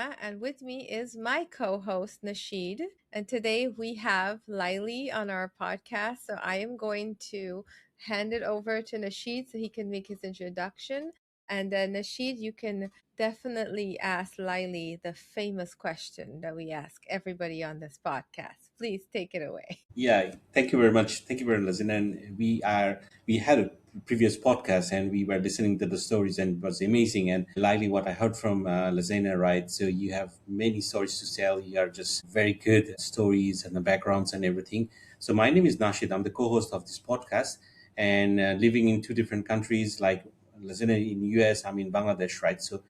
Lizina, and with me is my co host, Nasheed. And today we have Lylie on our podcast. So I am going to hand it over to Nasheed so he can make his introduction. And Nasheed, you can definitely ask Lylie the famous question that we ask everybody on this podcast. Please take it away. Yeah, thank you very much. Thank you very much. And we had a previous podcast and we were listening to the stories and it was amazing. And Lily, what I heard from Lazena, right? So you have many stories to tell. You are just very good at stories and the backgrounds and everything. So my name is Nashid. I'm the co-host of this podcast and living in two different countries like Lazena in US, I'm in Bangladesh, right? So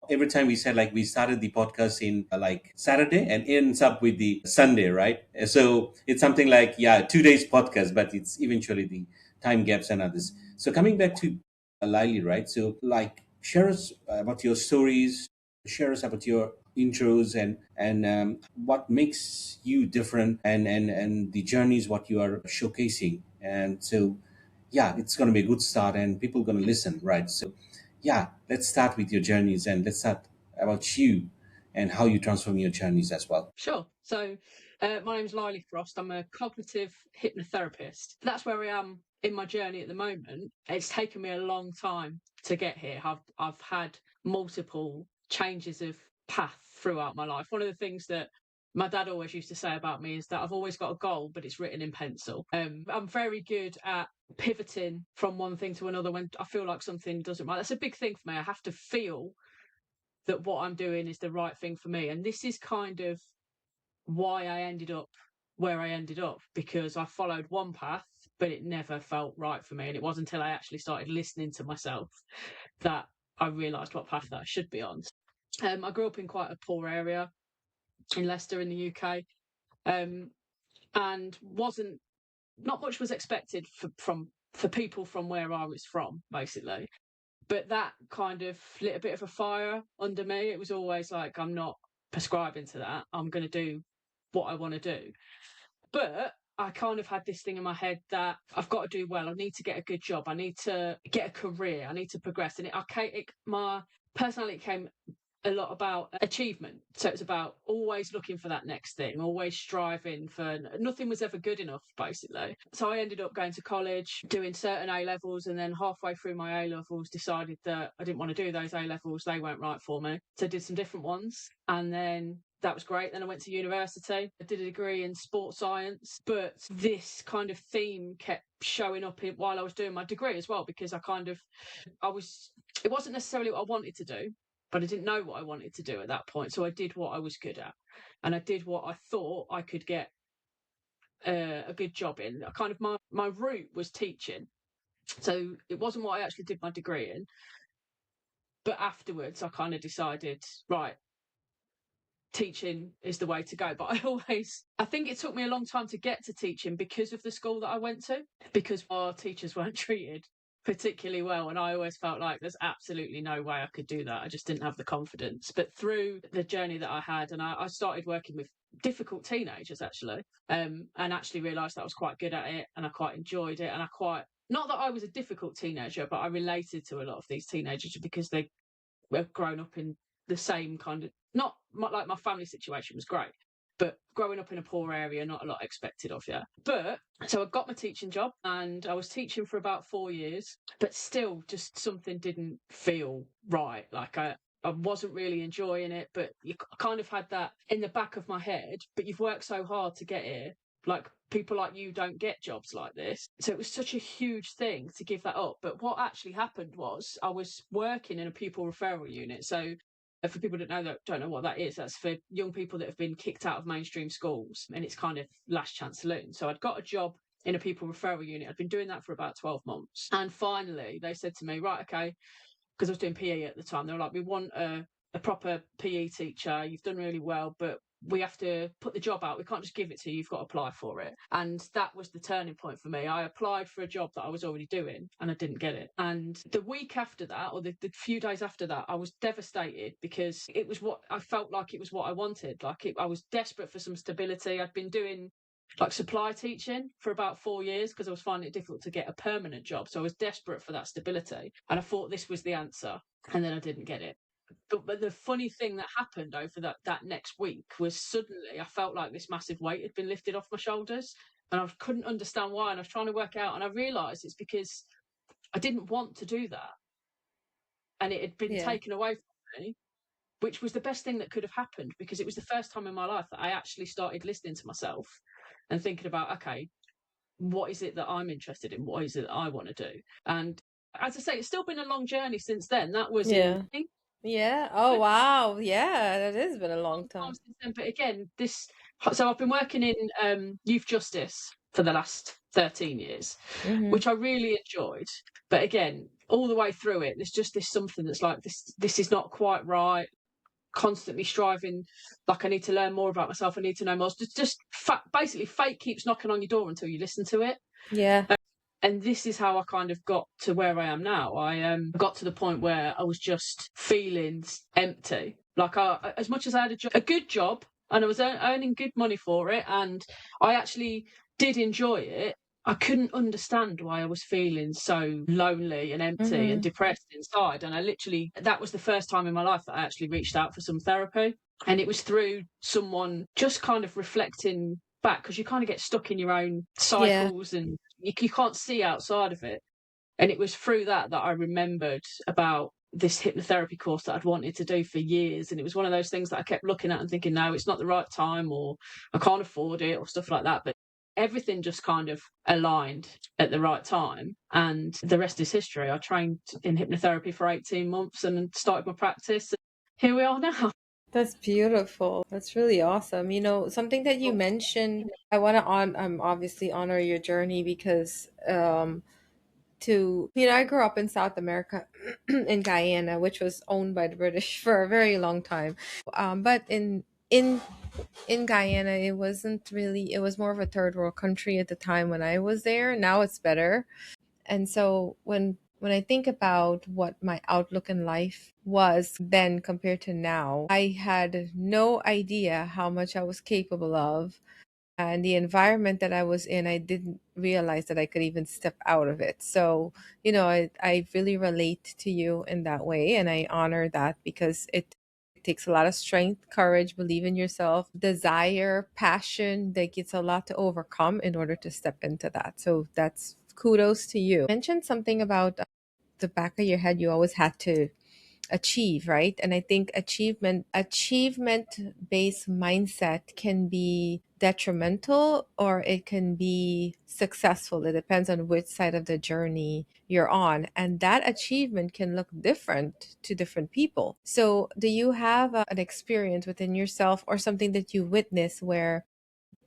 every time we said like we started the podcast in like Saturday and ends up with the Sunday, right? So it's something like 2 days podcast, but it's eventually the time gaps and others. So coming back to Lily, right? So like share us about your stories, share us about your intros and what makes you different and the journeys what you are showcasing. And so yeah, it's going to be a good start and people going to listen, right? So yeah, let's start with your journeys and let's start about you and how you transform your journeys as well. Sure. So, my name's Lylie Frost. I'm a cognitive hypnotherapist. That's where I am in my journey at the moment. It's taken me a long time to get here. I've had multiple changes of path throughout my life. One of the things that my dad always used to say about me is that I've always got a goal, but it's written in pencil. I'm very good at pivoting from one thing to another when I feel like something doesn't right. That's a big thing for me. I have to feel that what I'm doing is the right thing for me. And this is kind of why I ended up where I ended up, because I followed one path, but it never felt right for me. And it wasn't until I actually started listening to myself that I realised what path that I should be on. I grew up in quite a poor area in Leicester in the UK, and wasn't not much was expected for people from where I was from, basically. But that kind of lit a bit of a fire under me. It was always like, I'm not prescribing to that. I'm going to do what I want to do. But I kind of had this thing in my head that I've got to do well. I need to get a good job. I need to get a career. I need to progress. And my personality came a lot about achievement. So it's about always looking for that next thing, always striving for nothing was ever good enough, basically. So I ended up going to college, doing certain A levels, and then halfway through my A levels decided that I didn't want to do those A levels. They weren't right for me. So I did some different ones. And then that was great. Then I went to university. I did a degree in sports science, but this kind of theme kept showing up while I was doing my degree as well, because it wasn't necessarily what I wanted to do, but I didn't know what I wanted to do at that point. So I did what I was good at, and I did what I thought I could get a good job in. Kind of my route was teaching. So it wasn't what I actually did my degree in. But afterwards, I kind of decided, right, teaching is the way to go. But I think it took me a long time to get to teaching because of the school that I went to, because our teachers weren't treated particularly well, and I always felt like there's absolutely no way I could do that. I just didn't have the confidence. But through the journey that I had, and I started working with difficult teenagers actually, and actually realised that I was quite good at it and I quite enjoyed it, and not that I was a difficult teenager, but I related to a lot of these teenagers because they were grown up in the same kind of, not like my family situation was great, but growing up in a poor area, not a lot expected of you. But so I got my teaching job and I was teaching for about 4 years, but still just something didn't feel right. Like I wasn't really enjoying it, but you kind of had that in the back of my head, but you've worked so hard to get here. Like people like you don't get jobs like this. So it was such a huge thing to give that up. But what actually happened was I was working in a pupil referral unit. So for people that don't know what that is, that's for young people that have been kicked out of mainstream schools, and it's kind of last chance saloon. So I'd got a job in a pupil referral unit. I'd been doing that for about 12 months. And finally they said to me, right, okay, because I was doing PE at the time, they were like, we want a proper PE teacher. You've done really well, but we have to put the job out. We can't just give it to you. You've got to apply for it. And that was the turning point for me. I applied for a job that I was already doing and I didn't get it. And the week after that, or the few days after that, I was devastated because it was what I felt like it was what I wanted. I was desperate for some stability. I'd been doing like supply teaching for about 4 years because I was finding it difficult to get a permanent job. So I was desperate for that stability. And I thought this was the answer. And then I didn't get it. But the funny thing that happened over that next week was suddenly I felt like this massive weight had been lifted off my shoulders, and I couldn't understand why. And I was trying to work out, and I realised it's because I didn't want to do that, and it had been Yeah. taken away from me, which was the best thing that could have happened, because it was the first time in my life that I actually started listening to myself and thinking about, okay, what is it that I'm interested in? What is it that I want to do? And as I say, it's still been a long journey since then. That was in Yeah. Yeah. Oh, wow. Yeah, that has been a long time. since then. But again, so I've been working in youth justice for the last 13 years, Mm-hmm. which I really enjoyed. But again, all the way through it, there's just this something that's like, this is not quite right. Constantly striving, like I need to learn more about myself. I need to know more. Basically, fate keeps knocking on your door until you listen to it. Yeah. And this is how I kind of got to where I am now. I got to the point where I was just feeling empty. Like as much as I had a good job, and I was earning good money for it, and I actually did enjoy it, I couldn't understand why I was feeling so lonely and empty and Mm-hmm. depressed inside. And that was the first time in my life that I actually reached out for some therapy. And it was through someone just kind of reflecting back, because you kind of get stuck in your own Yeah. cycles and you can't see outside of it. And it was through that I remembered about this hypnotherapy course that I'd wanted to do for years. And it was one of those things that I kept looking at and thinking, no, it's not the right time, or I can't afford it, or stuff like that. But everything just kind of aligned at the right time. And the rest is history. I trained in hypnotherapy for 18 months and started my practice. And here we are now. That's beautiful. That's really awesome. Something that you mentioned, I want to obviously honor your journey because I grew up in South America in Guyana, which was owned by the British for a very long time. But in Guyana, it was more of a third world country at the time when I was there. Now it's better. And so when I think about what my outlook in life was then compared to now, I had no idea how much I was capable of. And the environment that I was in, I didn't realize that I could even step out of it. So, I really relate to you in that way. And I honor that because it takes a lot of strength, courage, believe in yourself, desire, passion. That gets a lot to overcome in order to step into that. So that's kudos to you. You mentioned something about the back of your head, you always had to achieve, right? And I think achievement based mindset can be detrimental or it can be successful. It depends on which side of the journey you're on, and that achievement can look different to different people. So do you have an experience within yourself or something that you witness where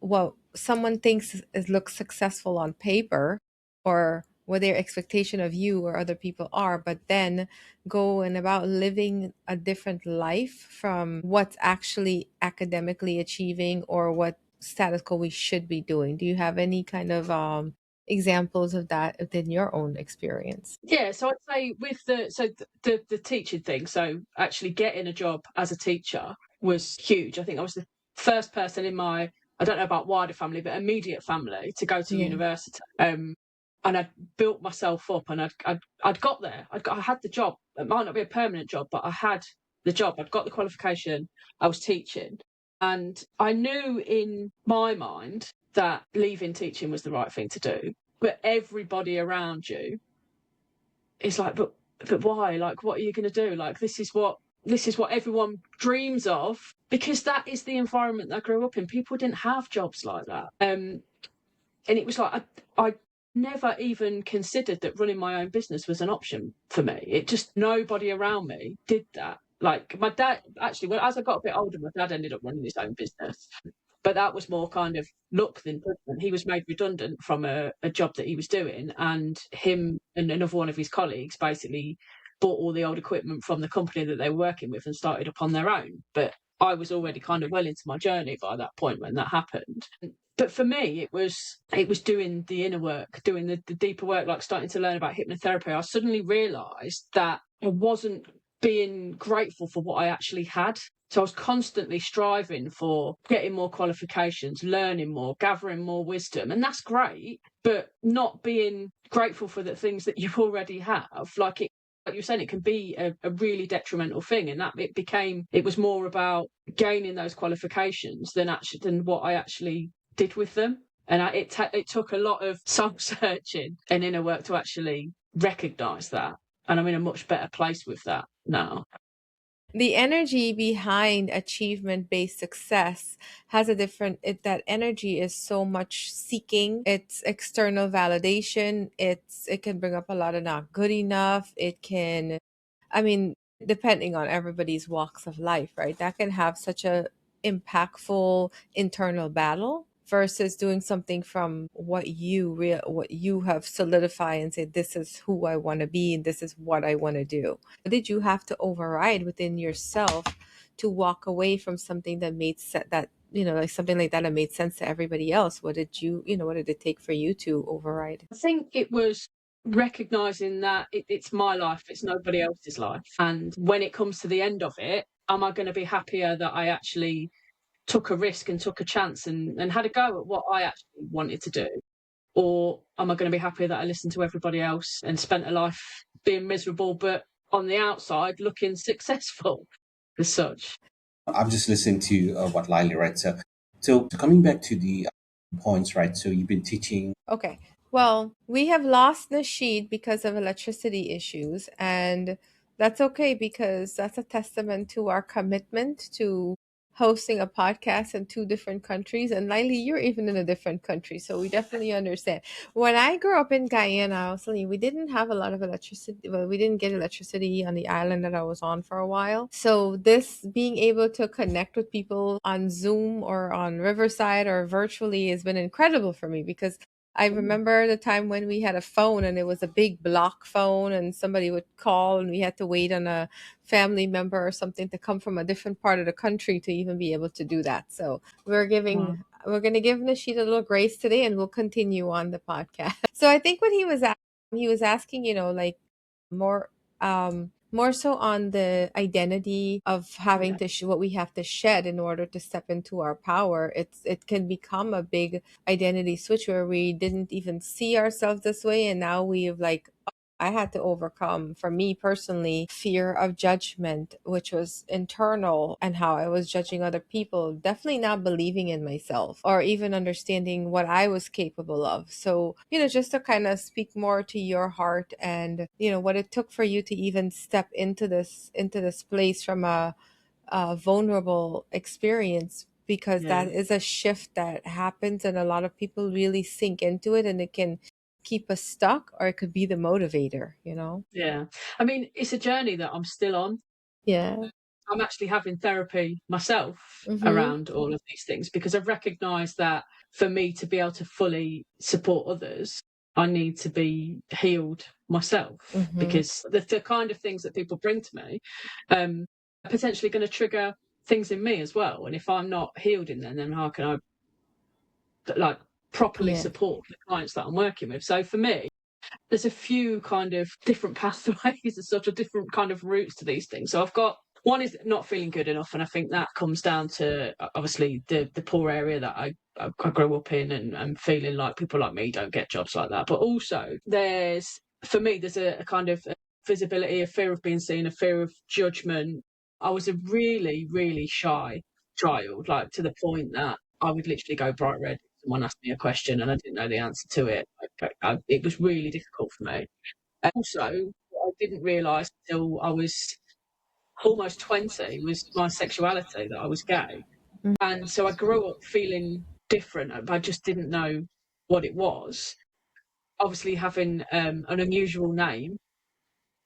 what someone thinks looks successful on paper, or what their expectation of you or other people are, but then go and about living a different life from what's actually academically achieving or what status quo we should be doing? Do you have any kind of examples of that within your own experience? Yeah, so I'd say with the teaching thing, so actually getting a job as a teacher was huge. I think I was the first person in my, I don't know about wider family, but immediate family to go to Yeah. university. And I'd built myself up, and I'd got there. I had the job. It might not be a permanent job, but I had the job. I'd got the qualification. I was teaching, and I knew in my mind that leaving teaching was the right thing to do. But everybody around you is like, but why? Like, what are you going to do? Like, this is what everyone dreams of, because that is the environment that I grew up in. People didn't have jobs like that. And it was like I never even considered that running my own business was an option for me. It just, nobody around me did that. Like my dad, actually, as I got a bit older, my dad ended up running his own business, but that was more kind of luck than judgment. He was made redundant from a job that he was doing, and him and another one of his colleagues basically bought all the old equipment from the company that they were working with and started up on their own. But I was already kind of well into my journey by that point when that happened. But for me, it was doing the inner work, doing the deeper work, like starting to learn about hypnotherapy. I suddenly realised that I wasn't being grateful for what I actually had. So I was constantly striving for getting more qualifications, learning more, gathering more wisdom. And that's great, but not being grateful for the things that you already have. Like, like you were saying, it can be a really detrimental thing, and that it was more about gaining those qualifications than what I actually did with them. And it took a lot of soul searching and inner work to actually recognise that. And I'm in a much better place with that now. The energy behind achievement based success has a different that energy is so much seeking. It's external validation. It can bring up a lot of not good enough. It can, I mean, depending on everybody's walks of life, right? That can have such a impactful internal battle versus doing something from what you have solidified and say, this is who I want to be and this is what I want to do. Did you have to override within yourself to walk away from something that made that, like something like that made sense to everybody else? What did what did it take for you to override? I think it was recognizing that it's my life, it's nobody else's life. And when it comes to the end of it, am I going to be happier that I actually took a risk and took a chance and had a go at what I actually wanted to do? Or am I going to be happier that I listened to everybody else and spent a life being miserable, but on the outside looking successful as such? I'm just listening to what Lylie, right? So coming back to the points, right? So you've been teaching. Okay. Well, we have lost Nasheed because of electricity issues, and that's okay because that's a testament to our commitment to hosting a podcast in two different countries. And Lylie, you're even in a different country, so we definitely understand. When I grew up in Guyana, I was telling you, we didn't have a lot of electricity. Well, we didn't get electricity on the island that I was on for a while. So this being able to connect with people on Zoom or on Riverside or virtually has been incredible for me because I remember the time when we had a phone and it was a big block phone and somebody would call and we had to wait on a family member or something to come from a different part of the country to even be able to do that. So we're going to give Nasheed a little grace today and we'll continue on the podcast. So I think what he was asking, like more more so on the identity of having to what we have to shed in order to step into our power. It can become a big identity switch where we didn't even see ourselves this way, and now we've like, I had to overcome, for me personally, fear of judgment, which was internal, and how I was judging other people, definitely not believing in myself or even understanding what I was capable of. So, just to kind of speak more to your heart and, what it took for you to even step into this place from a vulnerable experience, because that is a shift that happens and a lot of people really sink into it, and it can keep us stuck or it could be the motivator. Yeah. I mean, it's a journey that I'm still on. Yeah. I'm actually having therapy myself Mm-hmm. around all of these things because I've recognised that for me to be able to fully support others, I need to be healed myself, Mm-hmm. because the kind of things that people bring to me are potentially going to trigger things in me as well. And if I'm not healed in them, then how can I properly support the clients that I'm working with? So for me, there's a few kind of different pathways and sort of different kind of routes to these things. So I've got one is not feeling good enough, and I think that comes down to obviously the poor area that I grew up in, and feeling like people like me don't get jobs like that. But also there's a kind of visibility, a fear of being seen, a fear of judgment. I was a really, really shy child, like to the point that I would literally go bright red if someone asked me a question and I didn't know the answer to it. It was really difficult for me. And also, what I didn't realise until I was almost 20 was my sexuality, that I was gay. And so I grew up feeling different. I just didn't know what it was. Obviously, having an unusual name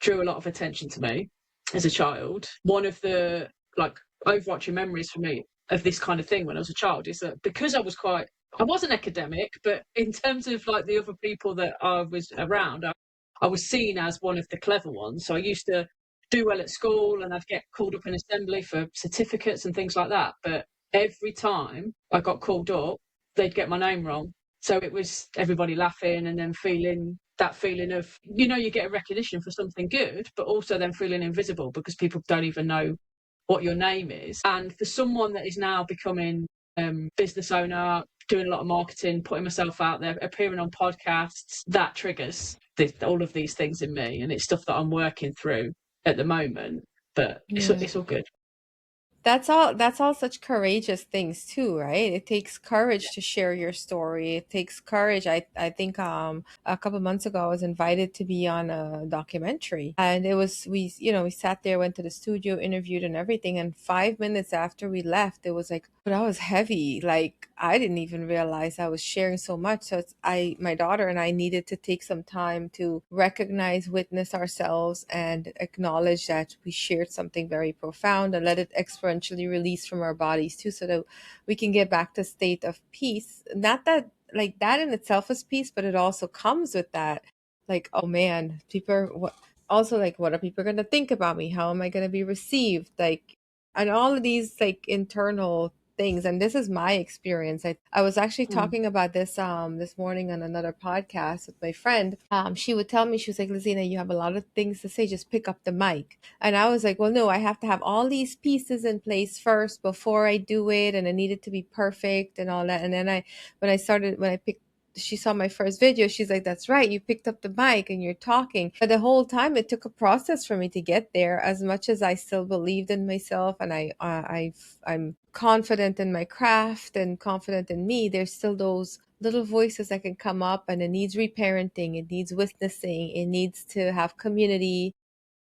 drew a lot of attention to me as a child. One of the overarching memories for me of this kind of thing when I was a child is that because I wasn't academic, but in terms of the other people that I was around, I was seen as one of the clever ones. So I used to do well at school and I'd get called up in assembly for certificates and things like that. But every time I got called up, they'd get my name wrong. So it was everybody laughing and then feeling that feeling of, you get a recognition for something good, but also then feeling invisible because people don't even know what your name is. And for someone that is now becoming business owner, doing a lot of marketing, putting myself out there, appearing on podcasts, that triggers all of these things in me, and it's stuff that I'm working through at the moment. But Yeah. it's all good. That's all such courageous things too, right? It takes courage to share your story. It takes courage. I think a couple months ago I was invited to be on a documentary, and it was we sat there, went to the studio, interviewed and everything, and 5 minutes after we left it was like, but I was heavy. Like I didn't even realize I was sharing so much. So my daughter and I needed to take some time to recognize, witness ourselves, and acknowledge that we shared something very profound, and let it experientially release from our bodies too, so that we can get back to a state of peace. Not that like that in itself is peace, but it also comes with that, like, oh man, people what also like, what are people going to think about me? How am I going to be received? Like, and all of these like internal things. And this is my experience. I was actually Mm. talking about this morning on another podcast with my friend. She would tell me, she was like, Lizina, you have a lot of things to say, just pick up the mic. And I was like, well, no, I have to have all these pieces in place first before I do it, and I need it to be perfect and all that. And then when I picked, she saw my first video, she's like, that's right, you picked up the mic and you're talking. But the whole time it took a process for me to get there. As much as I still believed in myself, and I'm confident in my craft and confident in me, there's still those little voices that can come up, and it needs reparenting, it needs witnessing, it needs to have community,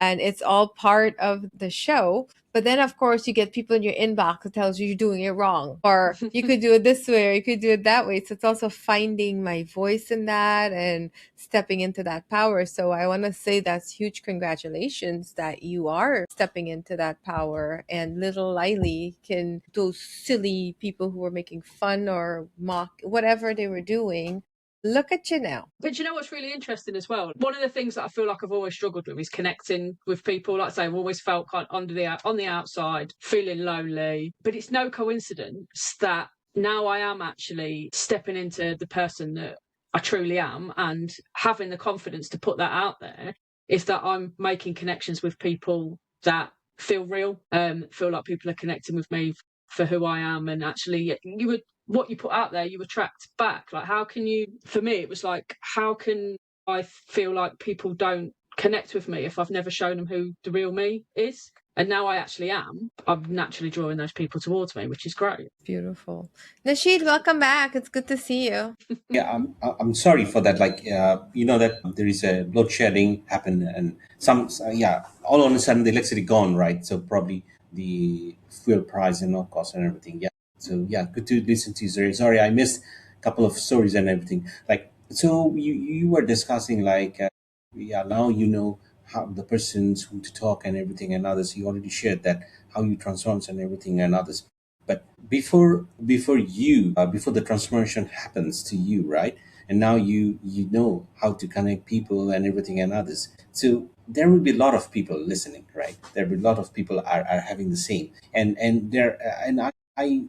and it's all part of the show. But then of course you get people in your inbox that tells you you're doing it wrong, or you could do it this way, or you could do it that way. So it's also finding my voice in that and stepping into that power. So I want to say that's huge congratulations that you are stepping into that power. And little Lylie can, those silly people who were making fun or mock whatever they were doing, look at you now. But you know what's really interesting as well? One of the things that I feel like I've always struggled with is connecting with people. Like I say, I've always felt kind of on the outside, feeling lonely. But it's no coincidence that now I am actually stepping into the person that I truly am, and having the confidence to put that out there, is that I'm making connections with people that feel real, feel like people are connecting with me for who I am. And actually, what you put out there, you attract back. Like, how can you, for me, it was like, how can I feel like people don't connect with me if I've never shown them who the real me is? And now I actually am. I'm naturally drawing those people towards me, which is great. Beautiful. Nasheed, welcome back. It's good to see you. Yeah, I'm sorry for that. Like, you know that there is a load shedding happen, and yeah, all on a sudden the electricity gone, right? So probably the fuel price and all costs and everything. Yeah. So yeah, good to listen to you. Sorry, I missed a couple of stories and everything. Like, so you were discussing like, yeah, now you know how the persons who to talk and everything and others. You already shared that how you transforms and everything and others. But before the transformation happens to you, right? And now you know how to connect people and everything and others. So there will be a lot of people listening, right? There will be a lot of people are having the same, and I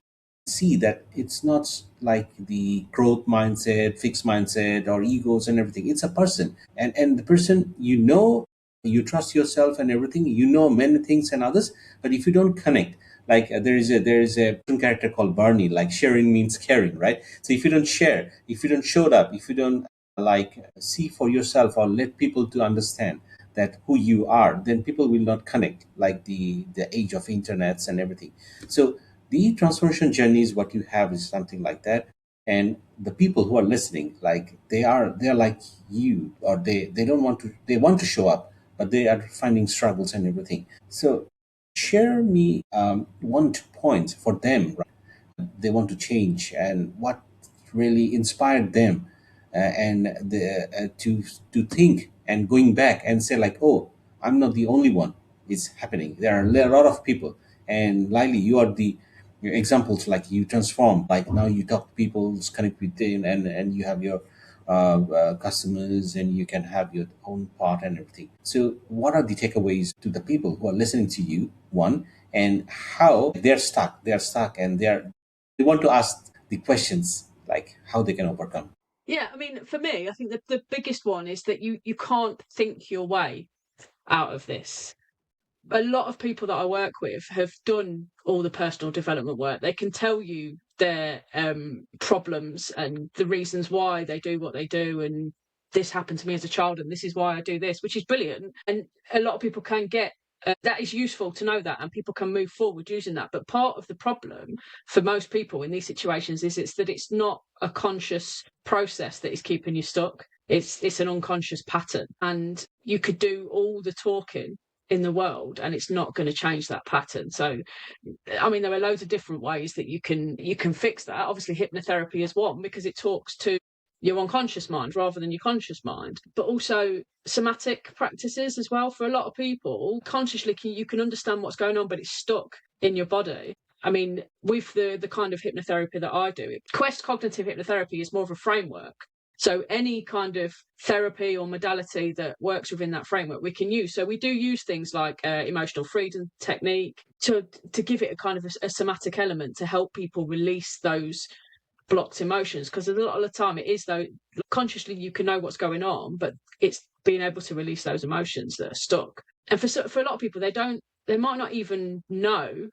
see that it's not like the growth mindset, fixed mindset, or egos and everything. It's a person, and the person, you trust yourself and everything. You know many things and others, but if you don't connect, like there is a cartoon character called Barney. Like sharing means caring, right? So if you don't share, if you don't show up, if you don't like see for yourself or let people to understand that who you are, then people will not connect. Like the age of internets and everything. So the transformation journey is what you have is something like that. And the people who are listening, like they're like you, or they don't want to, they want to show up, but they are finding struggles and everything. So share me one two points for them, right? They want to change, and what really inspired them, to think and going back and say like, oh, I'm not the only one. It's happening. There are a lot of people. And Lily, you are the your examples. Like you transform, like now you talk to people, connect with them, and you have your customers, and you can have your own part and everything. So what are the takeaways to the people who are listening to you, one, and how they're stuck, and they want to ask the questions like how they can overcome. Yeah, I mean, for me, I think the biggest one is that you can't think your way out of this. A lot of people that I work with have done all the personal development work. They can tell you their problems and the reasons why they do what they do, and this happened to me as a child and this is why I do this, which is brilliant. And a lot of people can get that is useful to know that, and people can move forward using that. But part of the problem for most people in these situations is that it's not a conscious process that is keeping you stuck. It's an unconscious pattern, and you could do all the talking in the world and it's not going to change that pattern. So I mean, there are loads of different ways that you can fix that. Obviously hypnotherapy is one, because it talks to your unconscious mind rather than your conscious mind, but also somatic practices as well. For a lot of people, consciously you can understand what's going on, but it's stuck in your body. I mean, with the kind of hypnotherapy that I do, Quest cognitive hypnotherapy is more of a framework. So any kind of therapy or modality that works within that framework we can use. So we do use things like emotional freedom technique to give it a kind of a somatic element to help people release those blocked emotions, because a lot of the time it is, though, consciously you can know what's going on, but it's being able to release those emotions that are stuck. And for a lot of people, they might not even know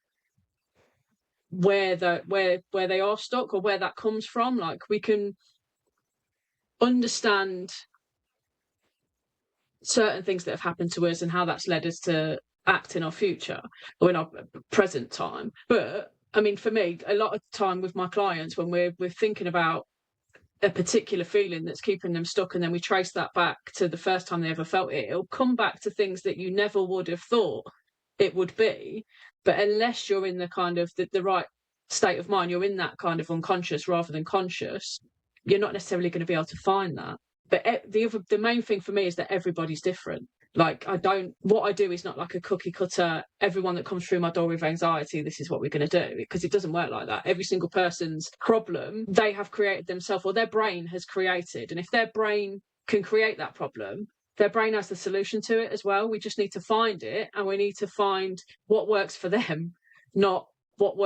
where they are stuck or where that comes from. Like, we can understand certain things that have happened to us and how that's led us to act in our future or in our present time. But I mean, for me, a lot of time with my clients, when we're thinking about a particular feeling that's keeping them stuck, and then we trace that back to the first time they ever felt it, it'll come back to things that you never would have thought it would be. But unless you're in the kind of the right state of mind, you're in that kind of unconscious rather than conscious, you're not necessarily going to be able to find that. But the main thing for me is that everybody's different. Like, what I do is not like a cookie cutter, everyone that comes through my door with anxiety, this is what we're going to do, because it doesn't work like that. Every single person's problem, they have created themselves, or their brain has created. And if their brain can create that problem, their brain has the solution to it as well. We just need to find it, and we need to find what works for them, not what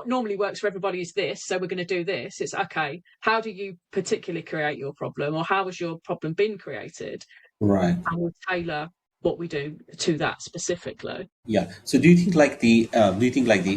normally works for everybody is this, so we're going to do this. It's okay, how do you particularly create your problem, or how has your problem been created? Right. And we'll tailor what we do to that specifically. Yeah. So do you think like the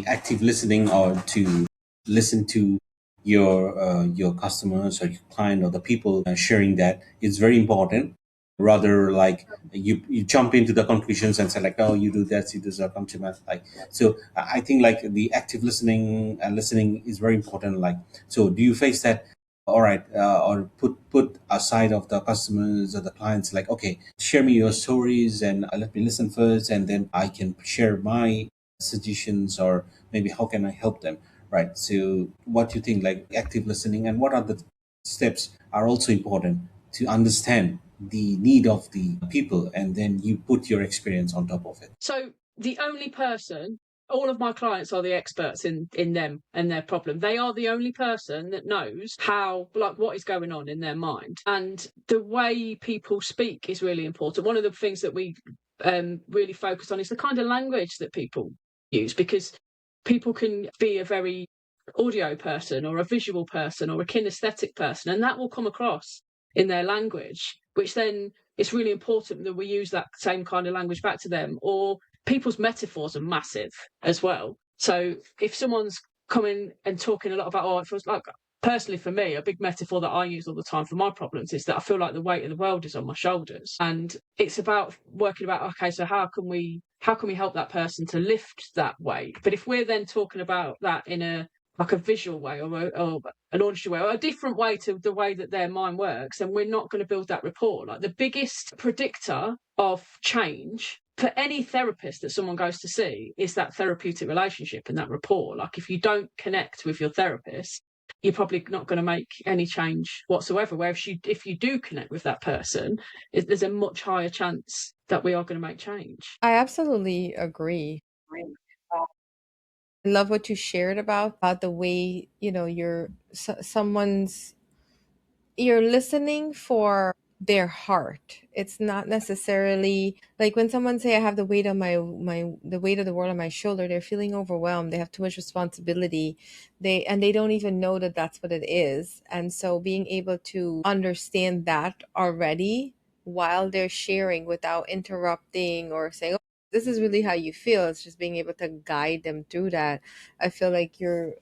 active listening, or to listen to your customers or your client or the people sharing that, is very important, rather like you jump into the conclusions and say like, oh, you do that, you do that, come to my like. So I think like the active listening and listening is very important. Like, so do you face that? All right, or put aside of the customers or the clients, like, okay, share me your stories and let me listen first, and then I can share my suggestions, or maybe how can I help them, right? So what do you think, like active listening, and what are the steps are also important to understand the need of the people, and then you put your experience on top of it? So the only person, all of my clients are the experts in them and their problem. They are the only person that knows how, like, what is going on in their mind. And the way people speak is really important. One of the things that we really focus on is the kind of language that people use, because people can be a very audio person or a visual person or a kinesthetic person, and that will come across in their language, which then it's really important that we use that same kind of language back to them. Or people's metaphors are massive as well. So if someone's coming and talking a lot about, oh, it feels like, personally for me, a big metaphor that I use all the time for my problems is that I feel like the weight of the world is on my shoulders. And it's about working about, okay, so how can we help that person to lift that weight? But if we're then talking about that in a like a visual way, or an auditory way, or a different way to the way that their mind works, and we're not going to build that rapport. Like, the biggest predictor of change for any therapist that someone goes to see is that therapeutic relationship and that rapport. Like, if you don't connect with your therapist, you're probably not going to make any change whatsoever. Whereas if you do connect with that person, there's a much higher chance that we are going to make change. I absolutely agree. I love what you shared about the way, you're listening for their heart. It's not necessarily like when someone say I have the weight of the weight of the world on my shoulder, they're feeling overwhelmed. They have too much responsibility. They don't even know that that's what it is. And so being able to understand that already while they're sharing without interrupting or saying, oh, this is really how you feel. It's just being able to guide them through that. I feel like you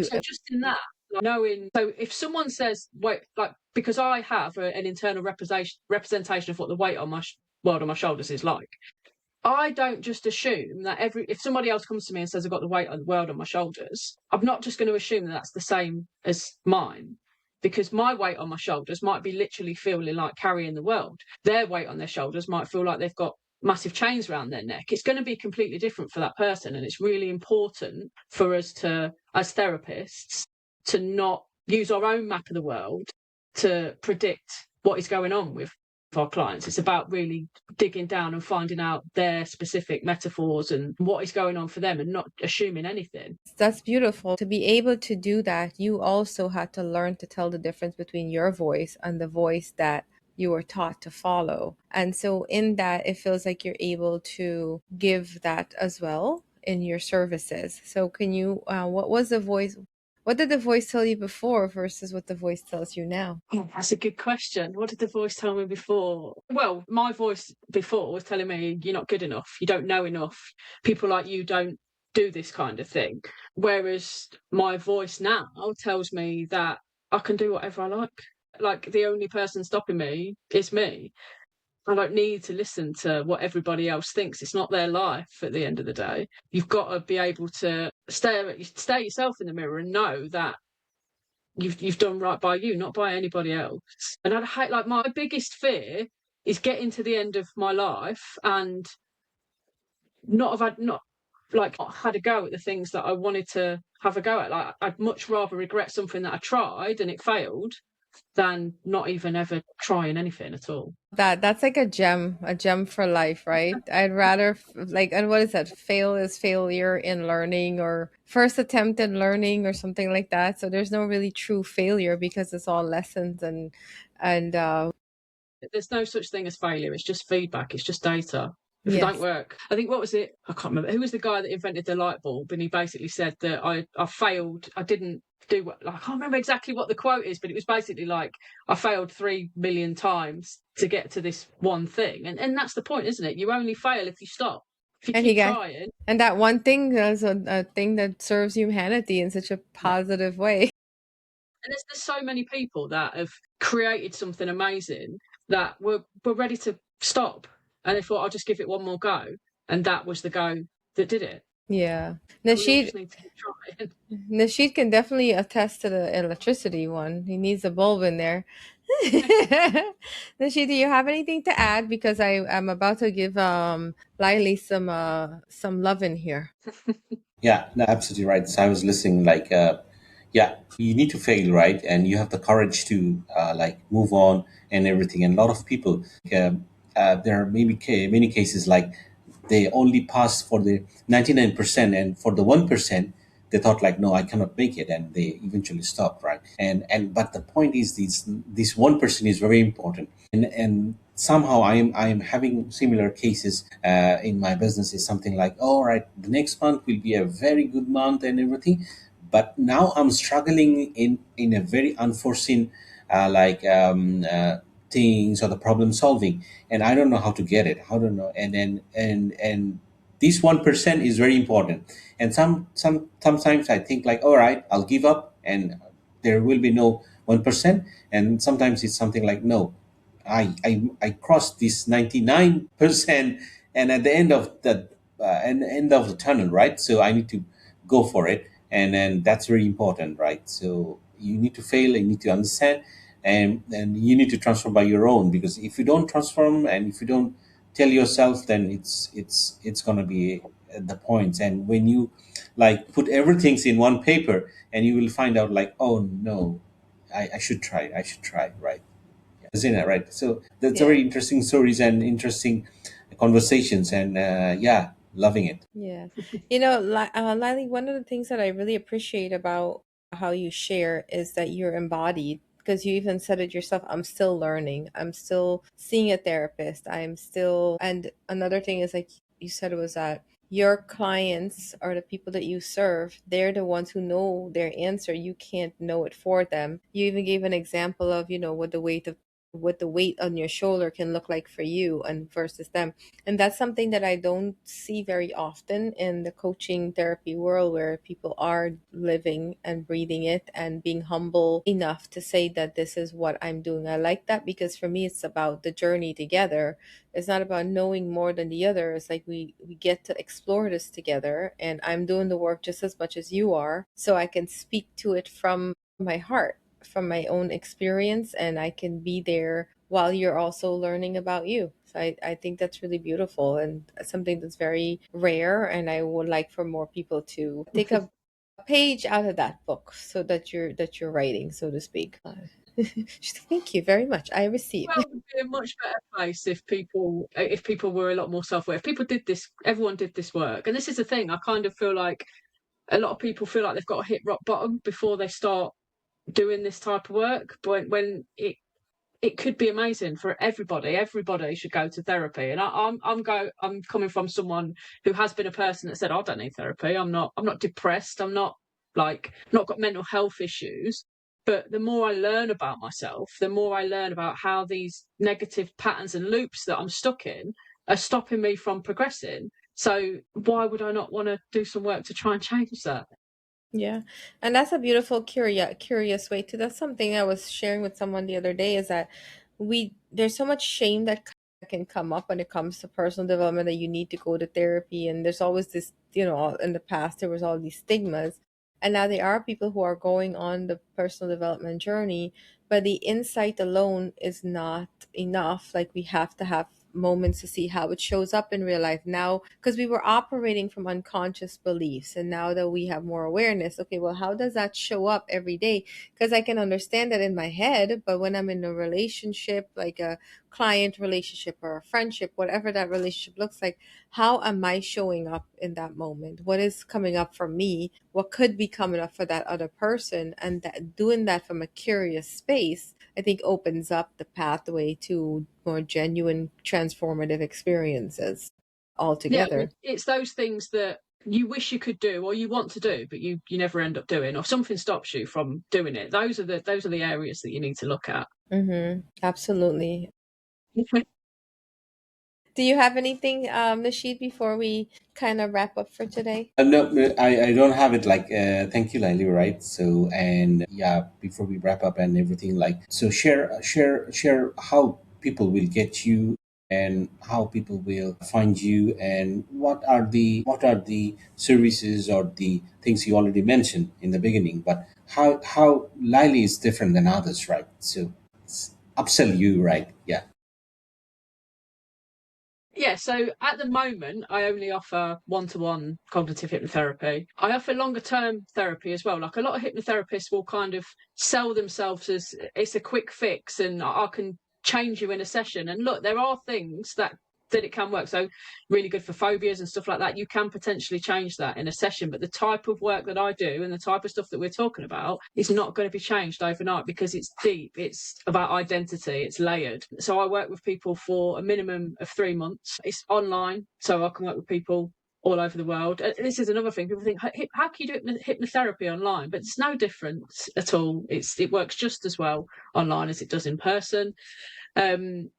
So just in that, Like knowing, so if someone says wait, like, because I have an internal representation of what the weight on my world on my shoulders is like. I don't just assume that if somebody else comes to me and says I've got the weight of the world on my shoulders, I'm not just going to assume that that's the same as mine, because my weight on my shoulders might be literally feeling like carrying the world. Their weight on their shoulders might feel like they've got massive chains around their neck. It's going to be completely different for that person. And it's really important for us to, as therapists, to not use our own map of the world to predict what is going on with our clients. It's about really digging down and finding out their specific metaphors and what is going on for them, and not assuming anything. That's beautiful. To be able to do that, you also had to learn to tell the difference between your voice and the voice that you were taught to follow. And so in that, it feels like you're able to give that as well in your services. So can you, what was the voice? What did the voice tell you before versus what the voice tells you now? Oh, that's a good question. What did the voice tell me before? Well, my voice before was telling me you're not good enough, you don't know enough, people like you don't do this kind of thing. Whereas my voice now tells me that I can do whatever I like. Like, the only person stopping me is me. I don't need to listen to what everybody else thinks. It's not their life at the end of the day. You've got to be able to stare yourself in the mirror and know that you've done right by you, not by anybody else. And I'd hate, like, my biggest fear is getting to the end of my life and not had a go at the things that I wanted to have a go at. Like, I'd much rather regret something that I tried and it failed than not even ever trying anything at all. That's like a gem for life, right? I'd rather like, and what is that? Fail is failure in learning, or first attempt in learning, or something like that. So there's no really true failure because it's all lessons and There's no such thing as failure. It's just feedback. It's just data. If it don't yes. work, I think, what was it? I can't remember. Who was the guy that invented the light bulb? And he basically said that I failed. I didn't do what, like, I can't remember exactly what the quote is, but it was basically like, I failed 3 million times to get to this one thing. And that's the point, isn't it? You only fail if you stop. If you And he keep got, trying. and that one thing is a thing that serves humanity in such a Yeah. positive way. And there's so many people that have created something amazing that were ready to stop, and they thought, I'll just give it one more go, and that was the go that did it. Yeah. And we all Nasheed just need to keep trying. Nasheed can definitely attest to the electricity one. He needs a bulb in there. Nasheed, do you have anything to add? Because I'm about to give Lylie some love in here. Yeah, no, absolutely right. So I was listening, like, yeah, you need to fail, right? And you have the courage to like move on and everything. And a lot of people, there are maybe many cases like they only pass for the 99%, and for the 1%, they thought like, no, I cannot make it, and they eventually stopped, right? And but the point is, this 1% is very important, and somehow I am having similar cases in my business. Is something like, all right, the next month will be a very good month and everything, but now I'm struggling in a very unforeseen things, or the problem solving, and I don't know how to get it. I don't know, and this 1% is very important. And sometimes I think like, all right, I'll give up, and there will be no 1%. And sometimes it's something like, no, I crossed this 99%, and at the end of the tunnel, right? So I need to go for it, and then that's very important, right? So you need to fail, you need to understand, and you need to transform by your own, because if you don't transform and if you don't tell yourself, then it's gonna be at the points. And when you like put everything in one paper, and you will find out like, oh no, I should try, right? Zina, right? So that's a Yeah. very interesting stories and interesting conversations, and yeah, loving it. Yeah. Lily, one of the things that I really appreciate about how you share is that you're embodied, because you even said it yourself. I'm still learning. I'm still seeing a therapist. I'm still, and another thing is, like you said, was that your clients are the people that you serve. They're the ones who know their answer. You can't know it for them. You even gave an example of, with the weight of what the weight on your shoulder can look like for you and versus them. And that's something that I don't see very often in the coaching therapy world, where people are living and breathing it and being humble enough to say that this is what I'm doing. I like that, because for me it's about the journey together. It's not about knowing more than the other. It's like we get to explore this together, and I'm doing the work just as much as you are, so I can speak to it from my heart, from my own experience, and I can be there while you're also learning about you. So I think that's really beautiful and something that's very rare. And I would like for more people to take a page out of that book, so that you're writing, so to speak. She's like, thank you very much. I receive. World would be a much better place if people were a lot more self-aware. If people did this, everyone did this work. And this is the thing, I kind of feel like a lot of people feel like they've got to hit rock bottom before they start doing this type of work. But when it could be amazing for everybody. Everybody should go to therapy. And I'm coming from someone who has been a person that said, I don't need therapy. I'm not depressed. I'm not not got mental health issues. But the more I learn about myself, the more I learn about how these negative patterns and loops that I'm stuck in are stopping me from progressing. So why would I not want to do some work to try and change that? Yeah. And that's a beautiful curious way to. That's something I was sharing with someone the other day, is that there's so much shame that can come up when it comes to personal development, that you need to go to therapy. And there's always this, in the past there was all these stigmas. And now there are people who are going on the personal development journey, but the insight alone is not enough. Like, we have to have moments to see how it shows up in real life now, because we were operating from unconscious beliefs, and now that we have more awareness, okay, well, how does that show up every day? Because I can understand that in my head, but when I'm in a relationship, like a client relationship or a friendship, whatever that relationship looks like, how am I showing up in that moment? What is coming up for me? What could be coming up for that other person? And that, doing that from a curious space, I think opens up the pathway to more genuine transformative experiences Yeah, altogether. it's those things that you wish you could do or you want to do, but you never end up doing, or something stops you from doing it. Those are the areas that you need to look at. Absolutely. Do you have anything, Nasheed, before we kind of wrap up for today? No, I don't have it. Like, thank you, Lily. Right. So, and yeah, before we wrap up and everything, like, so share how people will get you and how people will find you, and what are the services or the things you already mentioned in the beginning, but how Lily is different than others, right? So, upsell you, right? Yeah. Yeah, so at the moment, I only offer one-to-one cognitive hypnotherapy. I offer longer-term therapy as well. Like, a lot of hypnotherapists will kind of sell themselves as it's a quick fix and I can change you in a session. And look, there are things that it can work. So really good for phobias and stuff like that. You can potentially change that in a session. But the type of work that I do and the type of stuff that we're talking about is not going to be changed overnight, because it's deep. It's about identity. It's layered. So I work with people for a minimum of 3 months. It's online, so I can work with people all over the world. This is another thing. People think, how can you do hypnotherapy online? But it's no different at all. It works just as well online as it does in person. Um,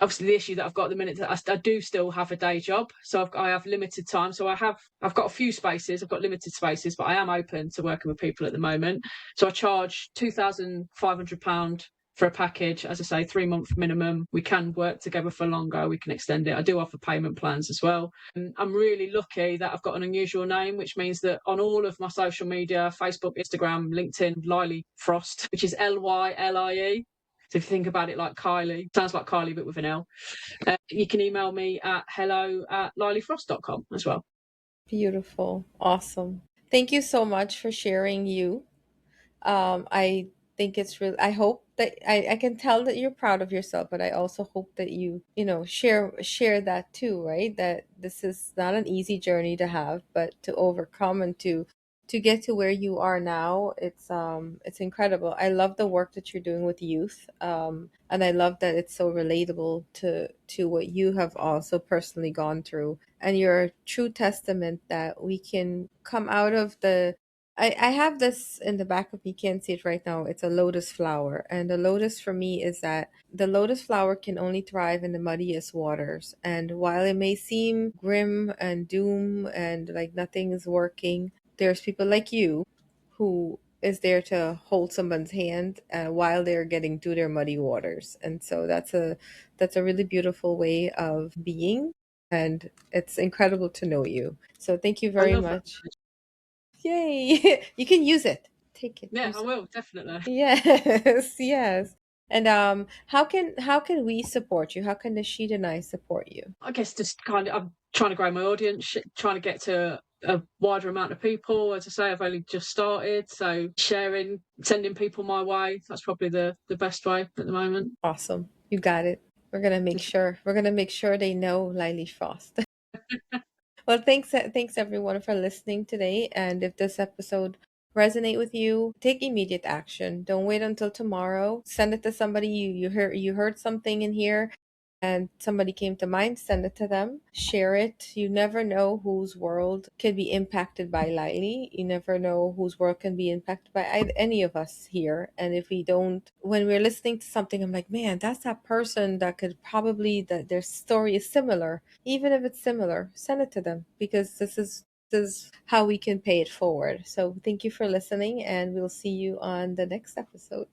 Obviously, the issue that I've got at the minute, that I do still have a day job, so I have limited time. So I've got a few spaces, I've got limited spaces, but I am open to working with people at the moment. So I charge £2,500 for a package. As I say, 3 month minimum. We can work together for longer, we can extend it. I do offer payment plans as well. I'm really lucky that I've got an unusual name, which means that on all of my social media, Facebook, Instagram, LinkedIn, Lylie Frost, which is Lylie. So if you think about it like Kylie, sounds like Kylie but with an L. You can email me at hello@lyliefrost.com as well. Beautiful. Awesome. Thank you so much for sharing you. I think it's really, I hope that I can tell that you're proud of yourself, but I also hope that share that too, right? That this is not an easy journey to have, but to overcome and to get to where you are now, it's incredible. I love the work that you're doing with youth. And I love that it's so relatable to what you have also personally gone through. And you're a true testament that we can come out of the I have this in the back of me. Can't see it right now. It's a lotus flower. And the lotus for me is that the lotus flower can only thrive in the muddiest waters. And while it may seem grim and doom and like nothing is working, there's people like you who is there to hold someone's hand while they're getting through their muddy waters. And so that's a really beautiful way of being. And it's incredible to know you. So thank you I very love that. much. Yay! You can use it. Take it. Yeah, I Use it. will definitely. Yes, yes. And how can we support you? How can Nashid and I support you? I guess just kind of, I'm trying to grow my audience, trying to get to a wider amount of people. As I say, I've only just started, so sharing, sending people my way. That's probably the best way at the moment. Awesome. You got it. We're gonna make sure they know Lylie Frost. Well, thanks everyone for listening today. And if this episode resonate with you, take immediate action. Don't wait until tomorrow. Send it to somebody you heard something in here and somebody came to mind, send it to them. Share it. You never know whose world can be impacted by Lylie. You never know whose world can be impacted by any of us here. And if we don't, when we're listening to something, I'm like, man, that's that person that could probably, that their story is similar. Even if it's similar, send it to them because this is how we can pay it forward. So thank you for listening, and we'll see you on the next episode.